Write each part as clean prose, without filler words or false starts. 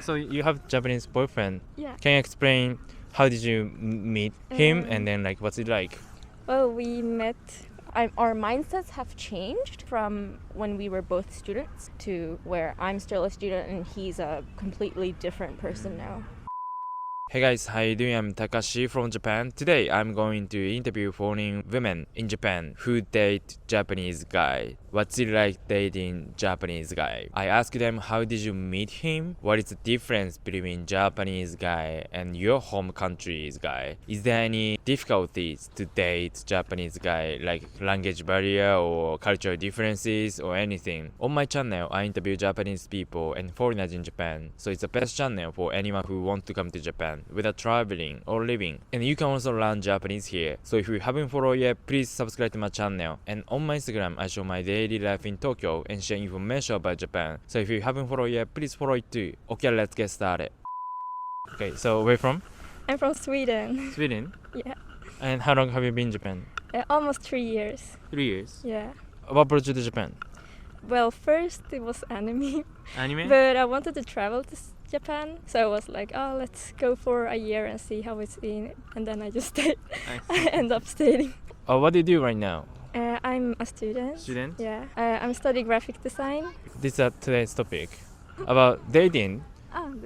So you have Japanese boyfriend. Yeah. Can you explain how did you meet him and then like what's it like? Well, we met. Our mindsets have changed from when we were both students to where I'm still a student and he's a completely different person now. Hey guys, how you doing? I'm Takashi from Japan. Today I'm going to interview foreign women in Japan who date Japanese guy. What's it like dating Japanese guy? I asked them how did you meet him? What is the difference between Japanese guy and your home country's guy? Is there any difficulties to date Japanese guy like language barrier or cultural differences or anything? On my channel, I interview Japanese people and foreigners in Japan. So it's the best channel for anyone who wants to come to Japan without traveling or living. And you can also learn Japanese here. So if you haven't followed yet, please subscribe to my channel. And on my Instagram, I show my daily life in Tokyo and share information about Japan. So if you haven't followed yet, please follow it too. Okay, let's get started. Okay, so where from? I'm from Sweden. Sweden? Yeah. And how long have you been in Japan? Almost 3 years. 3 years? Yeah. What brought you to Japan? Well, first it was anime. Anime? But I wanted to travel to Japan, so I was like, oh, let's go for a year and see how it's been. And then I just stayed. I end up staying. What do you do right now? I'm a student. Student? Yeah. I'm studying graphic design. This is today's topic about dating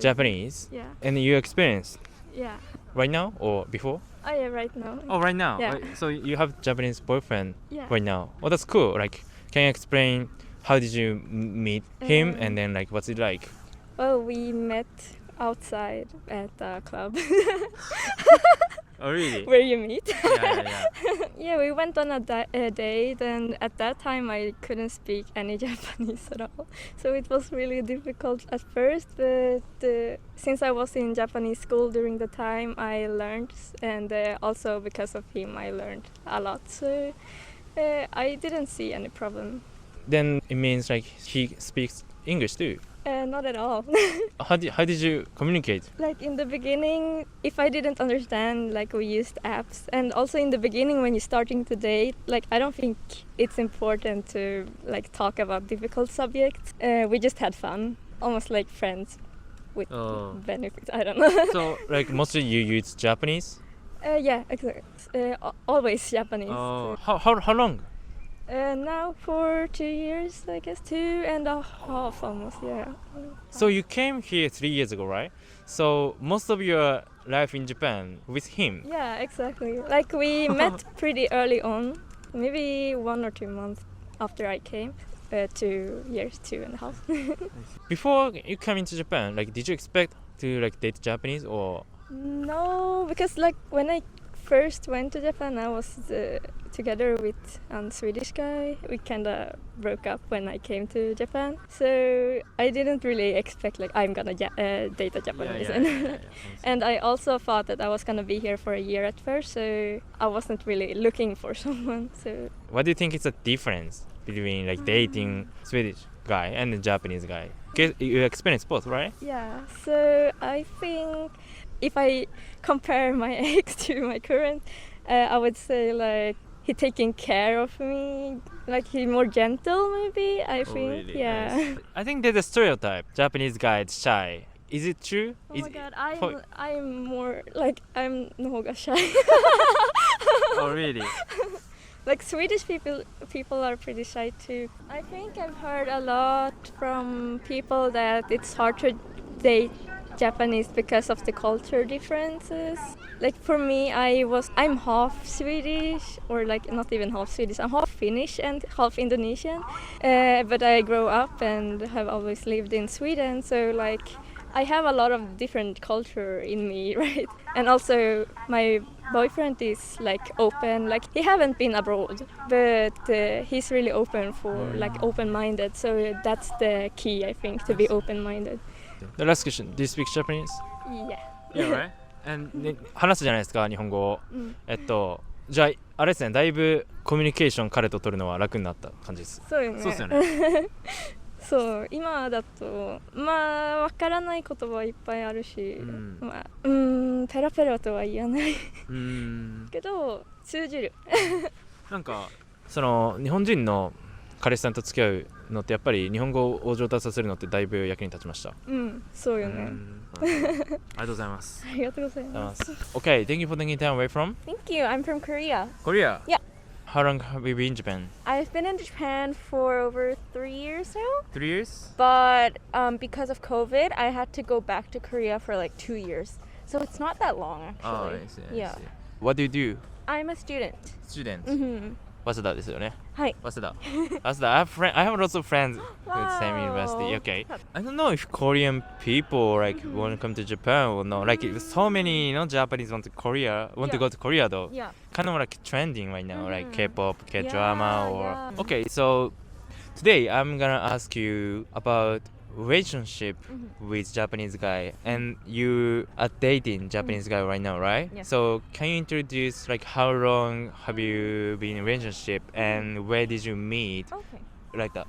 Japanese Yeah. and your experience Yeah. right now or before? Oh, yeah, right now. Oh, right now. Yeah. So you have Japanese boyfriend Yeah. right now. Oh, that's cool. Like, can you explain how did you meet him and then like what's it like? Well, we met outside at a club. Oh, really? Where you meet. Yeah. Yeah, we went on a date, and at that time I couldn't speak any Japanese at all. So it was really difficult at first, but since I was in Japanese school during the time, I learned, and also because of him I learned a lot. So I didn't see any problem. Then it means like he speaks English too. Not at all. How did you communicate? Like in the beginning, if I didn't understand, like we used apps. And also in the beginning when you're starting to date, like I don't think it's important to like talk about difficult subjects. We just had fun, almost like friends with benefits. I don't know. So like mostly you use Japanese? Yeah, exactly. Always Japanese. How long? Now for 2 years, I guess 2.5 almost, yeah. So you came here 3 years ago, right? So most of your life in Japan with him. Yeah, exactly. Like we met pretty early on, maybe 1 or 2 months after I came. 2 years, 2.5. Before you came into Japan, like did you expect to like date Japanese or? No, because like when I first went to Japan, I was together with a Swedish guy. We kind of broke up when I came to Japan, so I didn't really expect like I'm gonna date a Japanese. And I also thought that I was gonna be here for a year at first, so I wasn't really looking for someone. So what do you think is the difference between like dating Swedish guy and the Japanese guy? You experienced both, right? Yeah, so I think if I compare my ex to my current, I would say like he taking care of me, like he's more gentle maybe, I think. Really? Yeah. Nice. I think there's a stereotype, Japanese guy is shy. Is it true? Oh my god, I'm more like I'm no shy. Oh really? Like Swedish people are pretty shy too. I think I've heard a lot from people that it's hard to date Japanese because of the culture differences. Like for me, I'm half Swedish, or like not even half Swedish. I'm half Finnish and half Indonesian. But I grew up and have always lived in Sweden, so like I have a lot of different culture in me, right? And also my boyfriend is like open, like he haven't been abroad, but he's really open for like open-minded. So that's the key, I think, to be open-minded. The last question, do you speak Japanese? Yeah. Yeah, right? And 話すじゃないですか、日本語を。じゃああれですね、だいぶコミュニケーション彼と取るのは楽になった感じです。そうよね。そうですよね。そう今だとまあわからない言葉いっぱいあるし、まあペラペラとは言わないけど通じる。なんかその日本人の彼氏さんと付き合うのってやっぱり日本語を上達させるのってだいぶ役に立ちました。そうよね。ありがとうございます。ありがとうございます。Okay, thank you for taking time away from Thank you. I'm from Korea. Korea. Yeah. How long have you been in Japan? I've been in Japan for over 3 years now. 3 years? But because of COVID, I had to go back to Korea for like 2 years. So it's not that long actually. Oh, I see, I Yeah. see. What do you do? I'm a student. Student. はい。早稲田ですよね。はい。早稲田。I have lots of friends with same university. Okay. I don't know if Korean people want to come to Japan or not. Like so many Japanese want to go to Korea though. Yeah. Kind of like trending right now, like K-pop, K-drama Yeah, or yeah. Okay, so today I'm gonna ask you about relationship with Japanese guy, and you are dating Japanese guy right now, right? Yeah. So can you introduce like how long have you been in relationship and where did you meet, Okay. like that?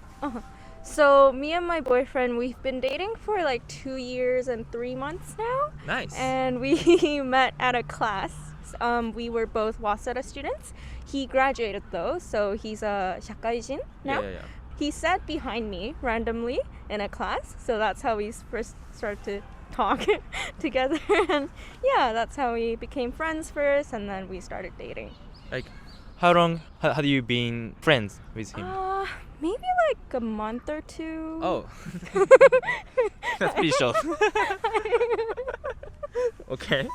So me and my boyfriend, we've been dating for like 2 years and 3 months now. Nice. And we met at a class. We were both Waseda students. He graduated though, so he's a shakaijin now. Yeah. He sat behind me randomly in a class, so that's how we first started to talk together. And yeah, that's how we became friends first, and then we started dating. Like how long have you been friends with him? Maybe like a month or 2. Oh. That's pretty short. Okay.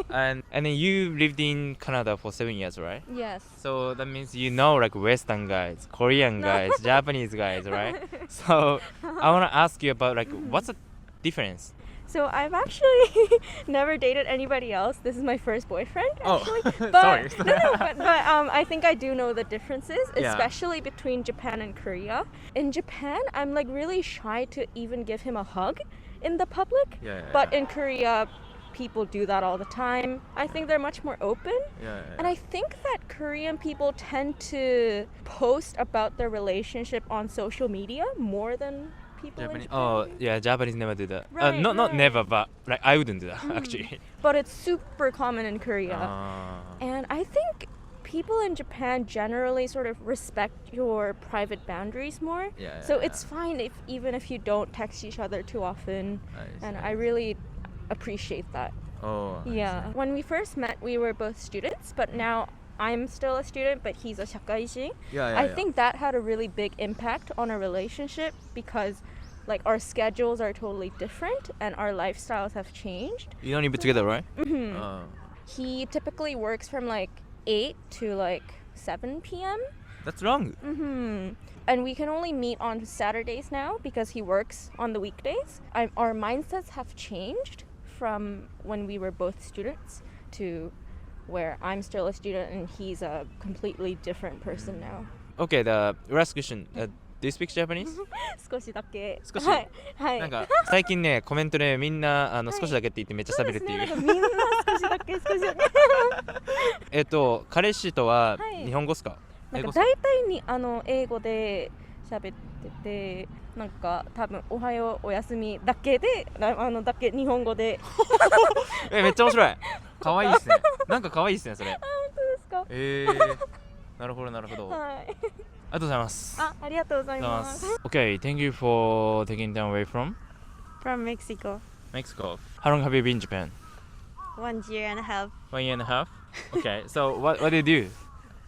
And then you lived in Canada for 7 years, right? Yes. So that means you know like Western guys, Korean guys, Japanese guys, right? So I want to ask you about like what's the difference? So I've actually never dated anybody else. This is my first boyfriend, actually. Oh, But, sorry. but I think I do know the differences, Yeah. especially between Japan and Korea. In Japan, I'm like really shy to even give him a hug in the public. Yeah. But in Korea, people do that all the time. I think they're much more open. Yeah. And I think that Korean people tend to post about their relationship on social media more than people in Japanese. Japan. Oh, yeah. Japanese never do that. Right, Not right. never, but like I wouldn't do that actually. But it's super common in Korea. And I think people in Japan generally sort of respect your private boundaries more. Yeah, So yeah, it's fine even if you don't text each other too often. And I see. really appreciate that. Oh. I Yeah. When we first met, we were both students, but now I'm still a student, but he's a shakaijin. Yeah. I think that had a really big impact on our relationship because like our schedules are totally different and our lifestyles have changed. you don't live together, right? He typically works from like 8 to like 7 p.m. That's wrong. And we can only meet on Saturdays now because he works on the weekdays. Our mindsets have changed from when we were both students to where I'm still a student and he's a completely different person now. Okay, the last question. Do you speak Japanese? 少しだけ。少しはい。はい。なんか最近ねコメントでみんな少しだけって言ってめっちゃ喋るっていう。そうですね、なんかみんな少しだけ少しだけ。彼氏とははい日本語っすか？なんか英語っすか？大体に英語で喋ってて、なんか多分おはようおやすみだけでだけ日本語で。めっちゃ面白い。可愛いですね。なんか可愛いですねそれ。本当ですか？なるほどなるほど。はい。ありがとうございます。ありがとうございます。Okay, thank you for taking time away from From Mexico. Mexico. How long have you been in Japan? 1 year and a half. 1 year and a half. Okay, so what do you do?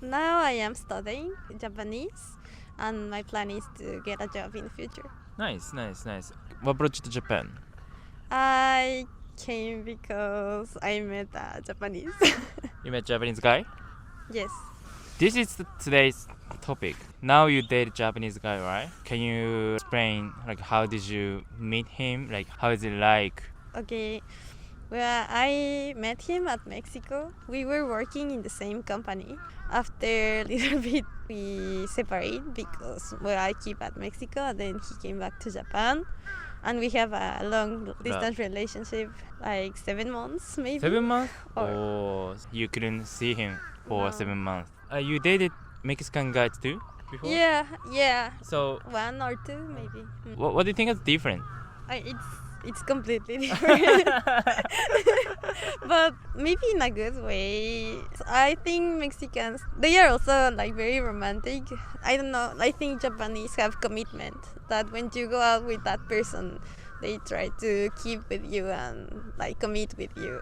Now I am studying Japanese and my plan is to get a job in the future. Nice. What brought you to Japan? I came because I met a Japanese. You met Japanese guy? Yes. This is today's topic. Now you date Japanese guy, right? Can you explain like how did you meet him? Like how is it like? Okay. Well, I met him at Mexico. We were working in the same company. After a little bit, we separated because I keep at Mexico and then he came back to Japan. And we have a long distance relationship, like 7 months maybe. 7 months? Or- Oh, you couldn't see him for No. 7 months. You dated Mexican guys too before? Yeah. So 1 or 2 maybe. what do you think is different? It's it's completely different. But maybe in a good way. I think Mexicans, they are also like very romantic. I don't know, I think Japanese have commitment that when you go out with that person, they try to keep with you and like commit with you.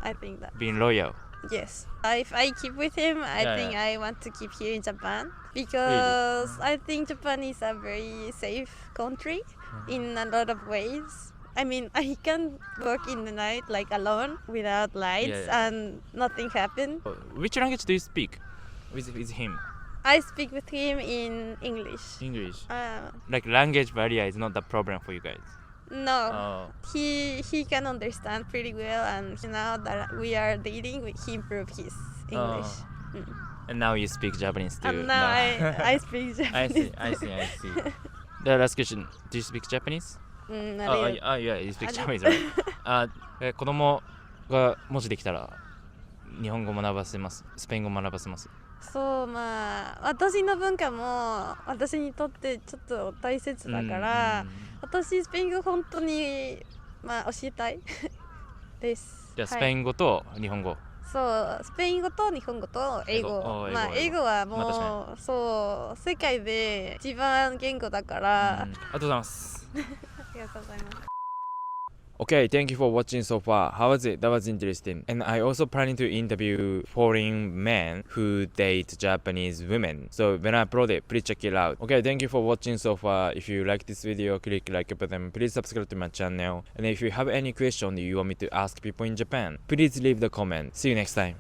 I think that. Being loyal. Yes. If I keep with him, I think I want to keep here in Japan because I think Japan is a very safe country in a lot of ways. I mean, I can walk in the night like alone without lights and nothing happen. Which language do you speak with him? I speak with him in English. English. Like language barrier is not the problem for you guys. No, he can understand pretty well, and now that we are dating, he improved his English. And now you speak Japanese too. And now I speak Japanese. I see. The last question. Do you speak Japanese? Yeah, you speak Japanese, right? 子供がもしできたら日本語学ばせます。スペイン語学ばせます。そう、まあ私の文化も私にとってちょっと大切だから、私スペイン語本当にまあ教えたいです。じゃあスペイン語と日本語。そう、スペイン語と日本語と英語。まあ英語はもうそう世界で一番言語だから。ありがとうございます。ありがとうございます。Okay, thank you for watching so far. How was it? That was interesting. And I also planning to interview foreign men who date Japanese women. So when I upload it, please check it out. Okay, thank you for watching so far. If you like this video, click like button. Please subscribe to my channel. And if you have any question you want me to ask people in Japan, please leave the comment. See you next time.